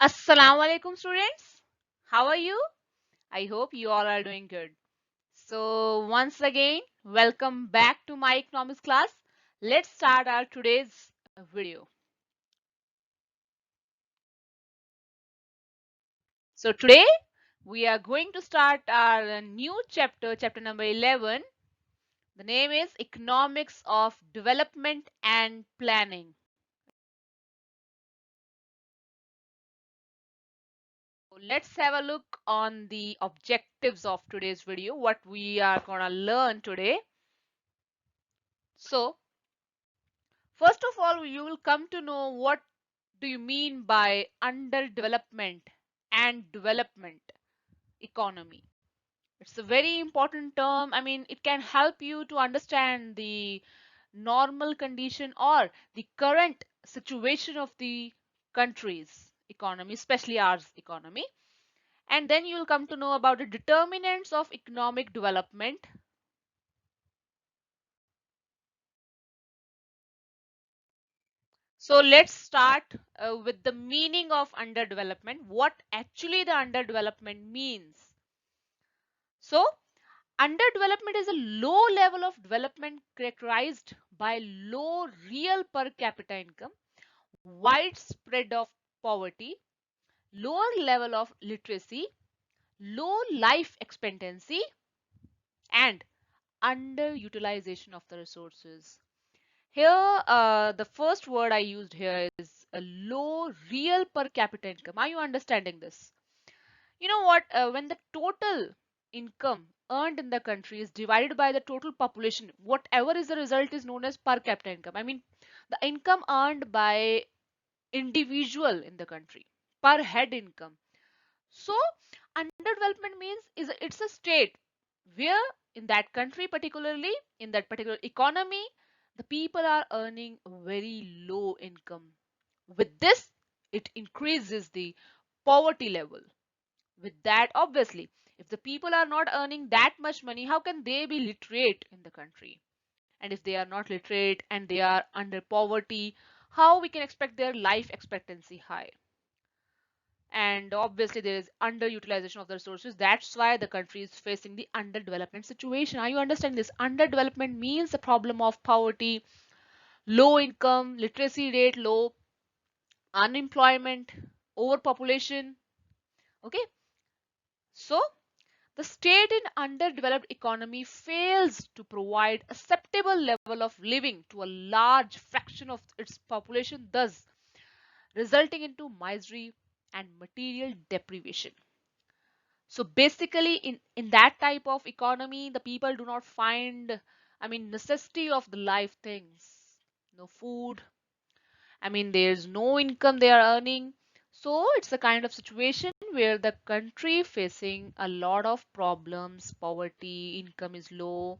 Assalamu alaikum students. How are you? I hope you all are doing good. So once again, welcome back to my economics class. Let's start our today's video. So today we are going to start our new chapter, chapter number 11. The name is Economics of Development and Planning. So let's have a look on the objectives of today's video, what we are going to learn today. So first of all, you will come to know what do you mean by underdevelopment and development economy. It's a very important term. I mean, it can help you to understand the normal condition or the current situation of the country's economy, especially ours economy. And then you will come to know about the determinants of economic development. So let's start with the meaning of underdevelopment, what actually the underdevelopment means. So underdevelopment is a low level of development characterized by low real per capita income, widespread of poverty, lower level of literacy, low life expectancy, and underutilization of the resources. Here, the first word I used here is a low real per capita income. Are you understanding this? You know what? When the total income earned in the country is divided by the total population, whatever is the result is known as per capita income. I mean, the income earned by individual in the country, per head income. So, underdevelopment means it's a state where in that country, particularly in that particular economy, the people are earning a very low income. With this, it increases the poverty level. With that, obviously, if the people are not earning that much money, how can they be literate in the country? And if they are not literate and they are under poverty, how we can expect their life expectancy high? And obviously there is underutilization of the resources. That's why the country is facing the underdevelopment situation. Are you understanding this? Underdevelopment means the problem of poverty, low income, literacy rate low, unemployment, overpopulation. Okay, so the state in underdeveloped economy fails to provide acceptable level of living to a large fraction of its population, thus resulting into misery and material deprivation. So basically in that type of economy, the people do not find, I mean, necessity of the life things. No food. I mean, there's no income they are earning. So it's a kind of situation where the country facing a lot of problems, poverty, income is low,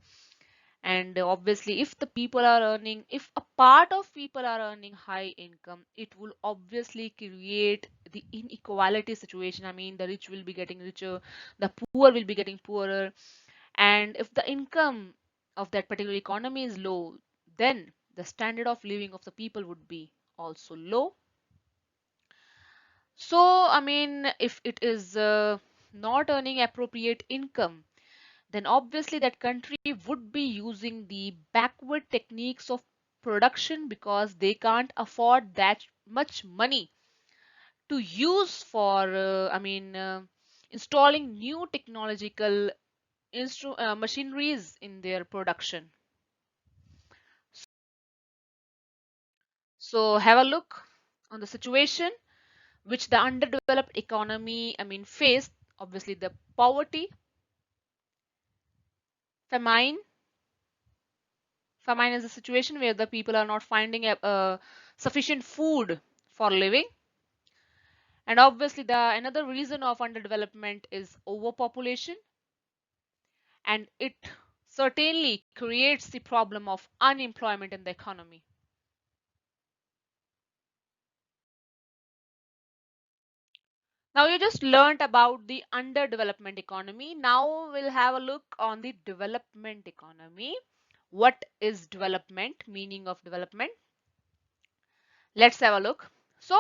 and obviously if the people are earning, if a part of people are earning high income, it will obviously create the inequality situation. I mean, the rich will be getting richer, the poor will be getting poorer, and if the income of that particular economy is low, then the standard of living of the people would be also low. So I mean, if it is not earning appropriate income, then obviously that country would be using the backward techniques of production because they can't afford that much money to use for installing new technological machineries in their production. So have a look on the situation which the underdeveloped economy, I mean, faced. Obviously the poverty, famine. Famine is a situation where the people are not finding sufficient food for living. And obviously the another reason of underdevelopment is overpopulation, and it certainly creates the problem of unemployment in the economy. Now you just learned about the underdevelopment economy. Now we'll have a look on the development economy. What is development? Meaning of development. Let's have a look. So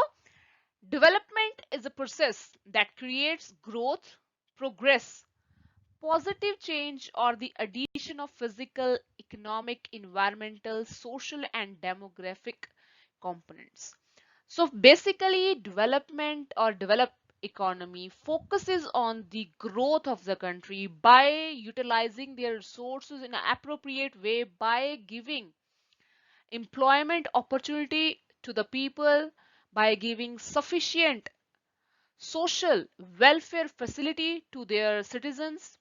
Development is a process that creates growth, progress, positive change, or the addition of physical, economic, environmental, social, and demographic components. So basically, development or developed economy focuses on the growth of the country by utilizing their resources in an appropriate way, by giving employment opportunity to the people, by giving sufficient social welfare facility to their citizens.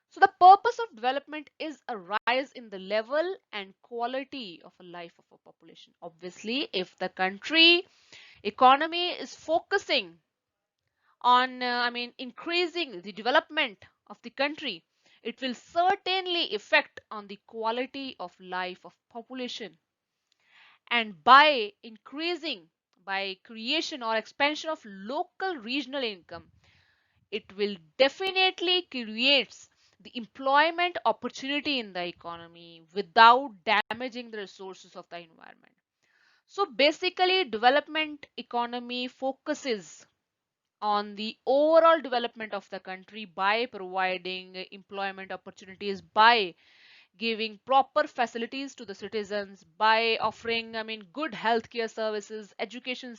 So the purpose of development is a rise in the level and quality of a life of a population. Obviously, if the country economy is focusing on increasing the development of the country, it will certainly affect on the quality of life of population. And by increasing, by creation or expansion of local regional income, it will definitely creates the employment opportunity in the economy without damaging the resources of the environment. So basically, development economy focuses on the overall development of the country by providing employment opportunities, by giving proper facilities to the citizens, by offering good healthcare services, education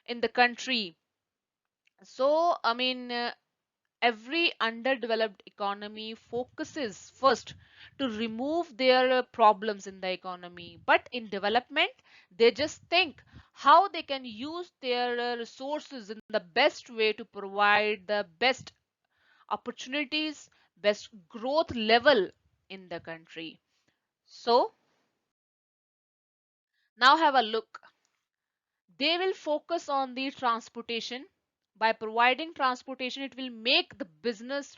in the country. So every underdeveloped economy focuses first to remove their problems in the economy, but in development they just think how they can use their resources in the best way to provide the best opportunities, best growth level in the country. So now have a look. They will focus on the transportation. By providing transportation, it will make the business,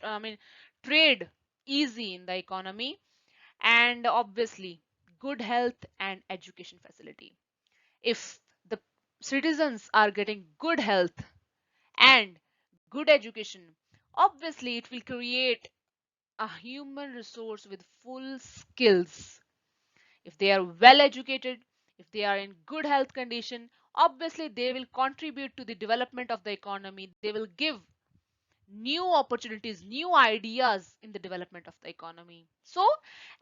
trade easy in the economy. And obviously, good health and education facility. If the citizens are getting good health and good education, obviously it will create a human resource with full skills. If they are well educated, if they are in good health condition, obviously they will contribute to the development of the economy. They will give new opportunities, new ideas in the development of the economy. So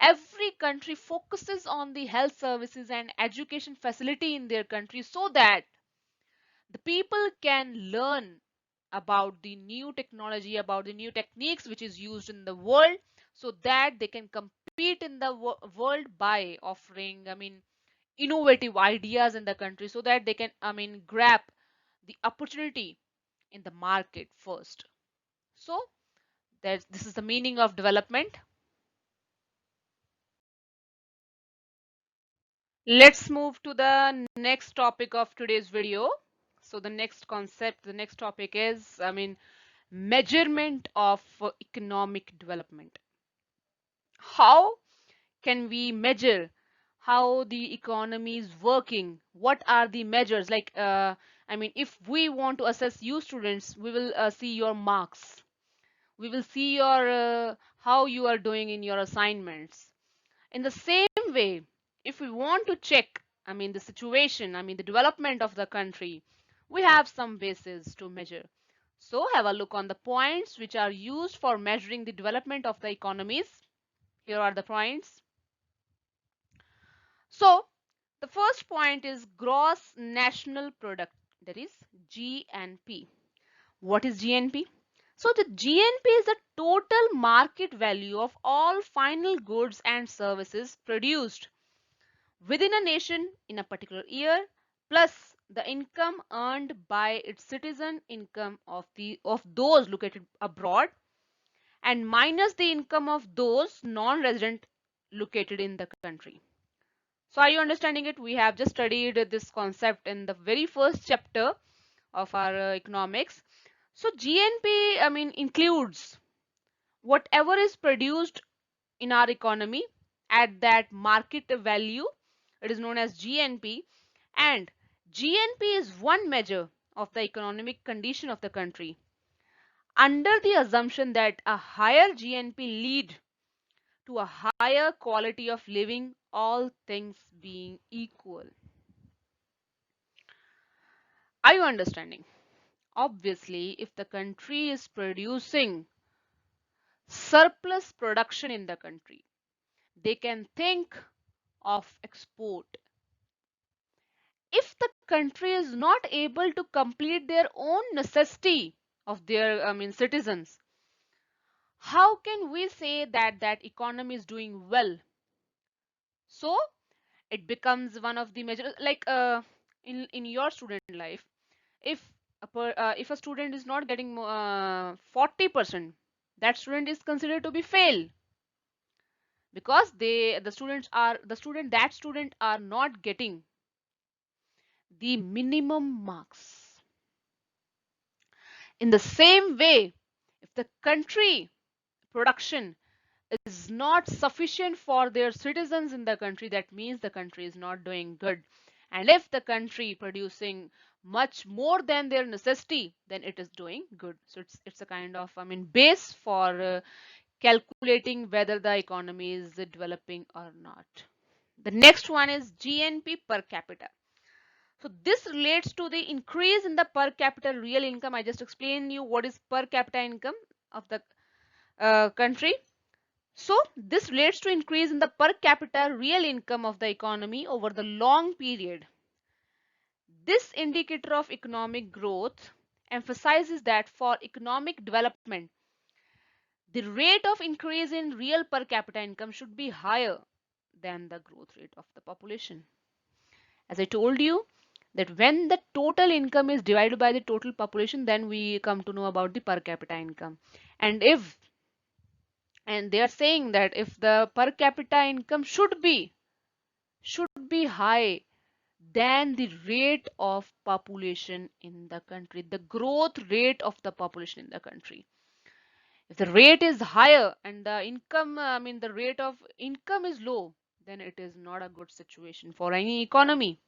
every country focuses on the health services and education facility in their country so that the people can learn about the new technology, about the new techniques which is used in the world, so that they can compete in the world by offering innovative ideas in the country, so that they can grab the opportunity in the market first. So this is the meaning of development. Let's move to the next topic of today's video. So the next concept, the next topic is measurement of economic development. How can we measure how the economy is working? What are the measures? Like if we want to assess you students, we will see your marks, we will see your how you are doing in your assignments. In the same way, if we want to check the situation, the development of the country, we have some basis to measure. So have a look on the points which are used for measuring the development of the economies. Here are the points. So the first point is gross national product, that is GNP. What is GNP? So the GNP is the total market value of all final goods and services produced within a nation in a particular year, plus the income earned by its citizen, income of those located abroad, and minus the income of those non-resident located in the country. So are you understanding it? We have just studied this concept in the very first chapter of our economics. So GNP includes whatever is produced in our economy at that market value. It is known as GNP, and GNP is one measure of the economic condition of the country, under the assumption that a higher GNP lead to a higher quality of living, all things being equal. Are you understanding? Obviously, if the country is producing surplus production in the country, they can think of export. If the country is not able to complete their own necessity of their citizens, how can we say that that economy is doing well? So it becomes one of the major, like in your student life, if if a student is not getting 40%, that student is considered to be fail, because the student are not getting the minimum marks. In the same way, if the country production is not sufficient for their citizens in the country, that means the country is not doing good. And if the country producing much more than their necessity, then it is doing good. So it's a kind of base for calculating whether the economy is developing or not. The next one is GNP per capita. So this relates to the increase in the per capita real income. I just explained you what is per capita income of the country. So this relates to increase in the per capita real income of the economy over the long period. This indicator of economic growth emphasizes that for economic development, the rate of increase in real per capita income should be higher than the growth rate of the population. As I told you, that when the total income is divided by the total population, then we come to know about the per capita income. And if and they are saying that if the per capita income should be high than the rate of population in the country, the growth rate of the population in the country. If the rate is higher and the income, the rate of income is low, then it is not a good situation for any economy.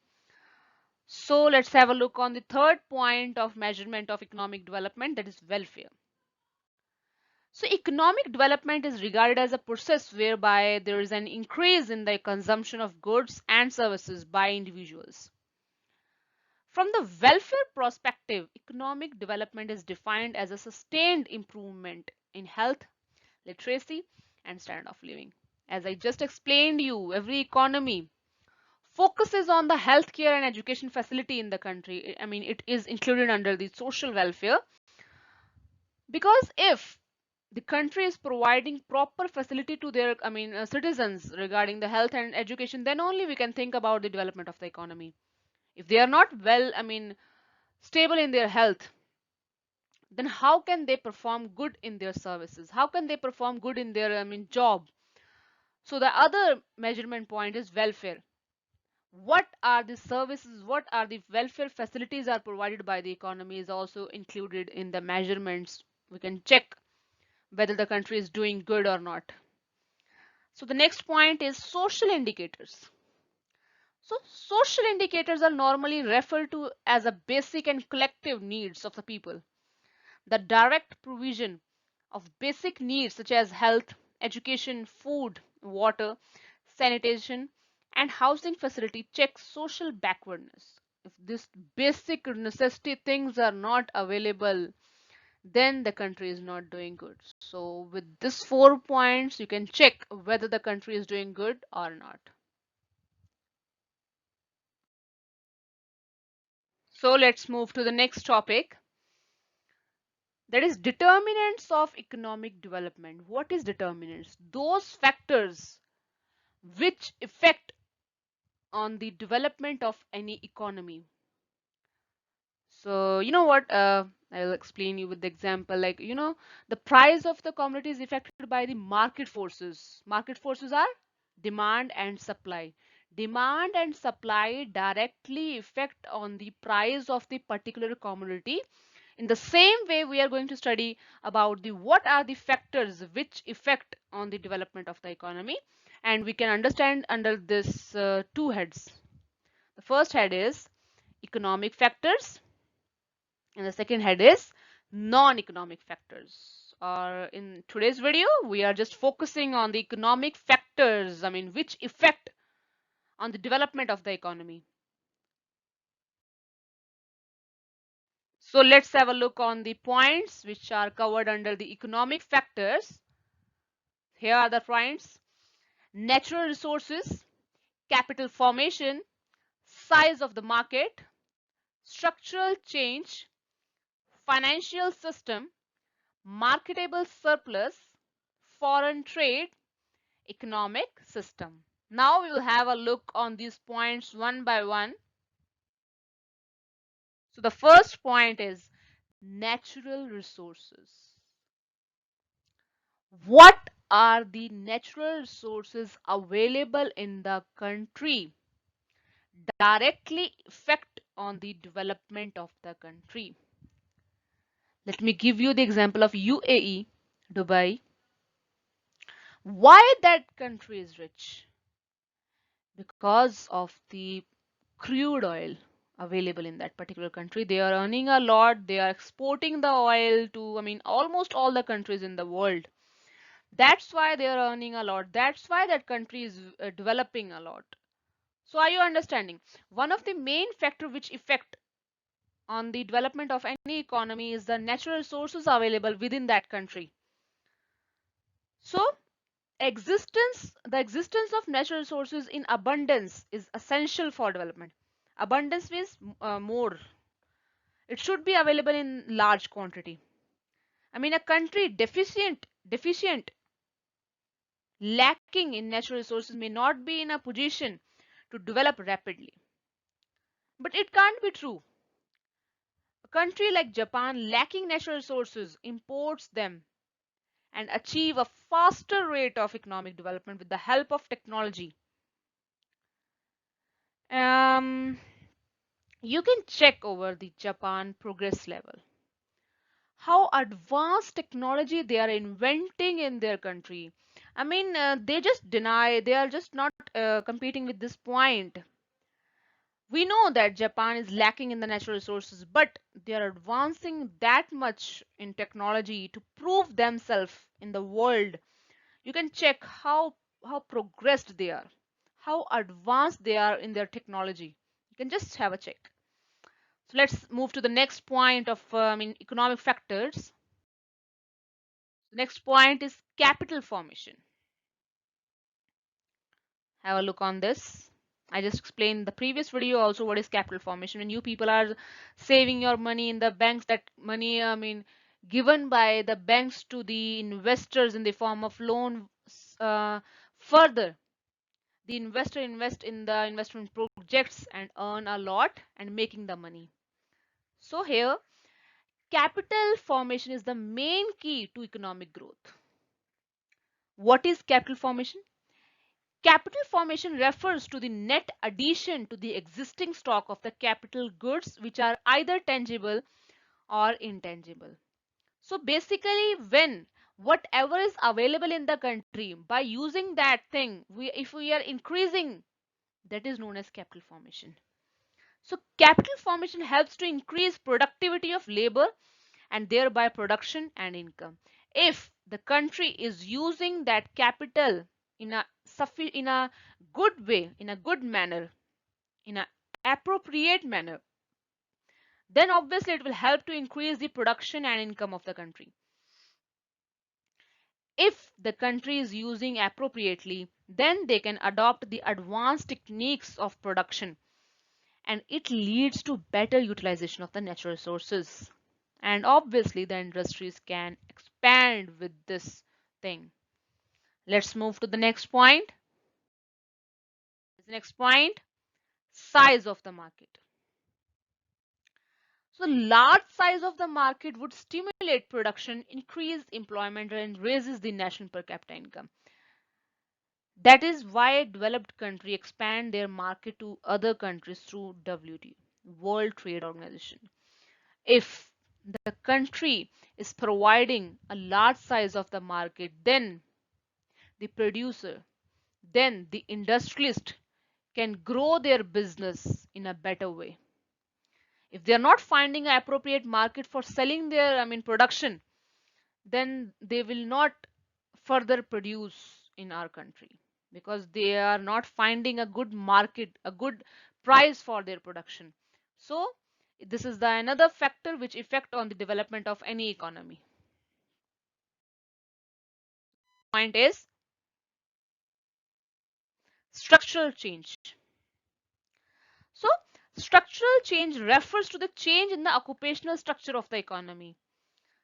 So let's have a look on the third point of measurement of economic development, that is welfare. So economic development is regarded as a process whereby there is an increase in the consumption of goods and services by individuals. From the welfare perspective, economic development is defined as a sustained improvement in health, literacy, and standard of living. As I just explained you, every economy focuses on the healthcare and education facility in the country. It is included under the social welfare, because if the country is providing proper facility to their citizens regarding the health and education, then only we can think about the development of the economy. If they are not well, stable in their health, then how can they perform good in their services? How can they perform good in their job? So the other measurement point is welfare. What are the services, what are the welfare facilities are provided by the economy is also included in the measurements. We can check whether the country is doing good or not. So the next point is social indicators. So social indicators are normally referred to as a basic and collective needs of the people. The direct provision of basic needs such as health, education, food, water, sanitation, and housing facility checks social backwardness. If these basic necessity things are not available, then the country is not doing good. So with these 4 points, you can check whether the country is doing good or not. So let's move to the next topic, that is determinants of economic development. What is determinants? Those factors which affect on the development of any economy. So you know what, I'll explain you with the example, like the price of the commodity is affected by the market forces. Market forces are demand and supply. Demand and supply directly affect on the price of the particular commodity. In the same way, we are going to study about the what are the factors which affect on the development of the economy, and we can understand under this two heads. The first head is economic factors, and the second head is non-economic factors. Or in today's video, we are just focusing on the economic factors, which affect on the development of the economy. So let's have a look on the points which are covered under the economic factors. Here are the points: natural resources, capital formation, size of the market, structural change, financial system, marketable surplus, foreign trade, economic system. Now we will have a look on these points one by one. So the first point is natural resources. What are the natural resources available in the country directly affect on the development of the country? Let me give you the example of UAE, Dubai. Why that country is rich? Because of the crude oil available in that particular country. They are earning a lot. They are exporting the oil to, almost all the countries in the world. That's why they are earning a lot. That's why that country is developing a lot. So are you understanding? One of the main factor which affect on the development of any economy is the natural resources available within that country. So the existence of natural resources in abundance is essential for development. Abundance means more. It should be available in large quantity. A country deficient, lacking in natural resources may not be in a position to develop rapidly. But it can't be true. A country like Japan, lacking natural resources, imports them and achieve a faster rate of economic development with the help of technology. Um, you can check over the Japan progress level. How advanced technology they are inventing in their country. They just deny, they are just not competing with this point. We know that Japan is lacking in the natural resources, but they are advancing that much in technology to prove themselves in the world. You can check how progressed they are, how advanced they are in their technology. You can just have a check. So let's move to the next point of economic factors. The next point is capital formation. Have a look on this. I just explained in the previous video also what is capital formation. When you people are saving your money in the banks, that money, given by the banks to the investors in the form of loan. uh, Further, the investor invest in the investment projects and earn a lot and making the money. So here, capital formation is the main key to economic growth. What is capital formation? Capital formation refers to the net addition to the existing stock of the capital goods which are either tangible or intangible. So basically, when whatever is available in the country, by using that thing, if we are increasing, that is known as capital formation. So capital formation helps to increase productivity of labor and thereby production and income. If the country is using that capital in a good way, in a good manner, in an appropriate manner, then obviously it will help to increase the production and income of the country. If the country is using appropriately, then they can adopt the advanced techniques of production, and it leads to better utilization of the natural resources. And obviously the industries can expand with this thing. Let's move to the next point. The next point, size of the market. So large size of the market would stimulate production, increase employment, and raises the national per capita income. That is why a developed country expand their market to other countries through WTO, World Trade Organization. If the country is providing a large size of the market, then the producer, then the industrialist can grow their business in a better way. If they are not finding an appropriate market for selling their production, then they will not further produce in our country, because they are not finding a good market, a good price for their production. So This is the another factor which affect on the development of any economy. Point is structural change. So structural change refers to the change in the occupational structure of the economy.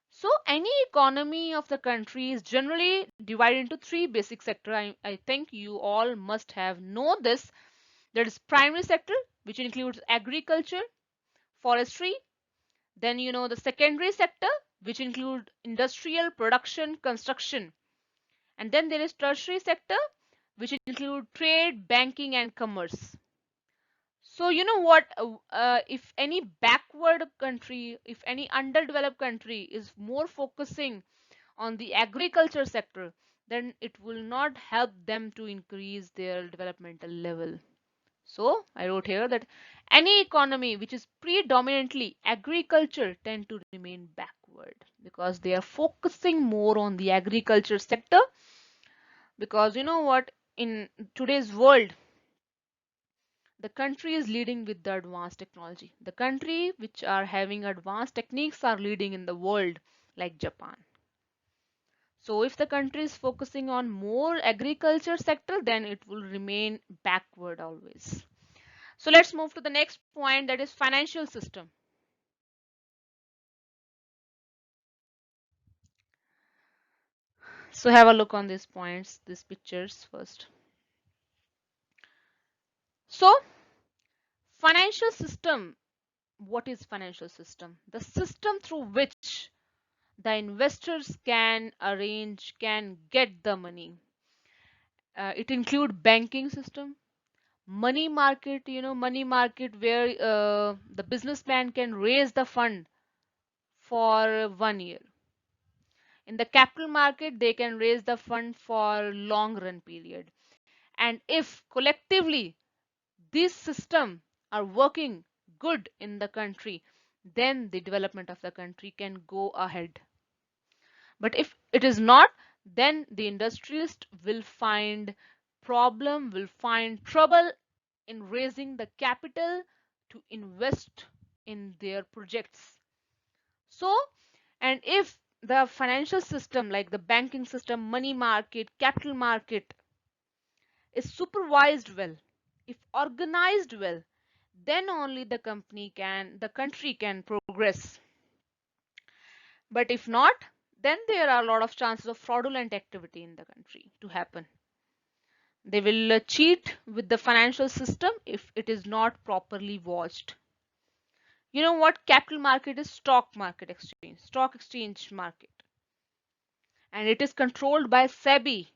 So any economy of the country is generally divided into three basic sectors. I think you all must have know this. There is primary sector, which includes agriculture, forestry. Then you know the secondary sector, which include industrial production, construction. And then there is tertiary sector, which include trade, banking, and commerce. So you know what? If any backward country, if any underdeveloped country is more focusing on the agriculture sector, then it will not help them to increase their developmental level. So I wrote here that any economy which is predominantly agriculture tend to remain backward because they are focusing more on the agriculture sector. Because you know what, in today's world, the country is leading with the advanced technology. The country which are having advanced techniques are leading in the world, like Japan. So if the country is focusing on more agriculture sector, then it will remain backward always. So let's move to the next point, that is financial system. So have a look on these points, these pictures first. So financial system, what is financial system? The system through which the investors can get the money. It include banking system, money market, money market where the businessman can raise the fund for 1 year. In the capital market, they can raise the fund for long run period. And if collectively these systems are working good in the country, then the development of the country can go ahead. But if it is not, then the industrialist will find trouble in raising the capital to invest in their projects. So, and if the financial system like the banking system, money market, capital market is supervised well, if organized well, then only the country can progress. But if not, then there are a lot of chances of fraudulent activity in the country to happen. They will cheat with the financial system if it is not properly watched. You know what? Capital market is stock exchange market, and it is controlled by SEBI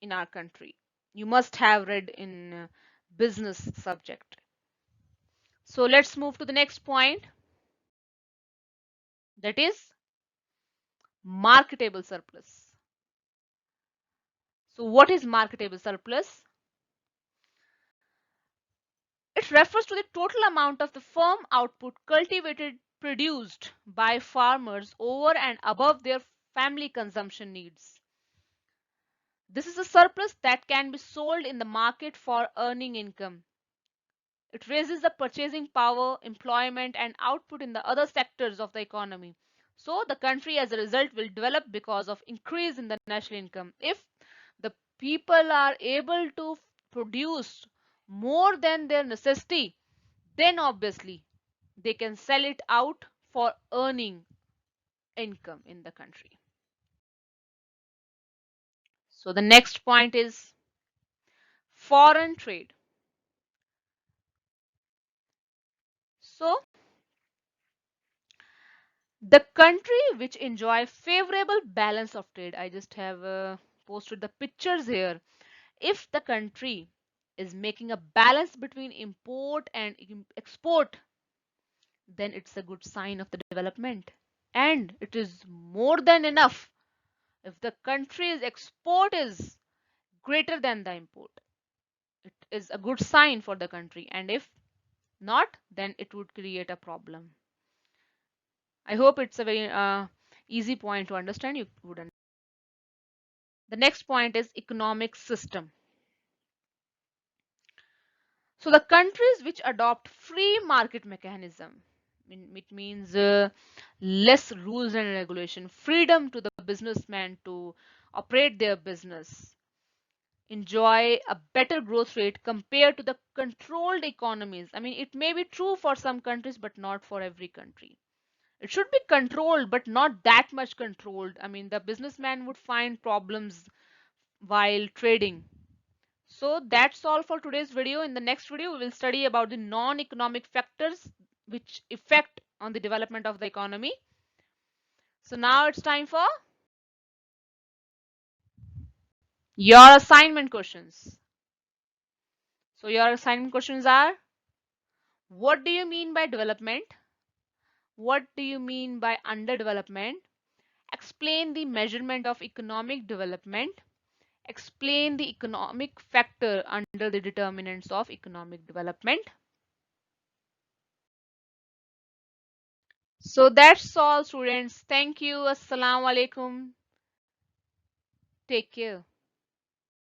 in our country. You must have read in business subject. So let's move to the next point, that is marketable surplus. So what is marketable surplus? It refers to the total amount of the farm output cultivated produced by farmers over and above their family consumption needs. This is a surplus that can be sold in the market for earning income. It raises the purchasing power, employment, and output in the other sectors of the economy. So the country as a result will develop because of increase in the national income. If the people are able to produce more than their necessity, then obviously they can sell it out for earning income in the country. So the next point is foreign trade. So the country which enjoy favorable balance of trade, I just have posted the pictures here. If the country is making a balance between import and export, then it's a good sign of the development. And it is more than enough if the country's export is greater than the import. It is a good sign for the country. And if not, then it would create a problem. I hope it's a very easy point to understand. You would understand. The next point is economic system. So the countries which adopt free market mechanism, It means less rules and regulation, freedom to the businessman to operate their business, enjoy a better growth rate compared to the controlled economies. It may be true for some countries, but not for every country. It should be controlled, but not that much controlled. The businessman would find problems while trading. So that's all for today's video. In the next video, we will study about the non-economic factors which affect on the development of the economy. So now it's time for your assignment questions. So your assignment questions are: what do you mean by development? What do you mean by underdevelopment? Explain the measurement of economic development. Explain the economic factor under the determinants of economic development. So that's all, students. Thank you. Assalamu alaikum. Take care.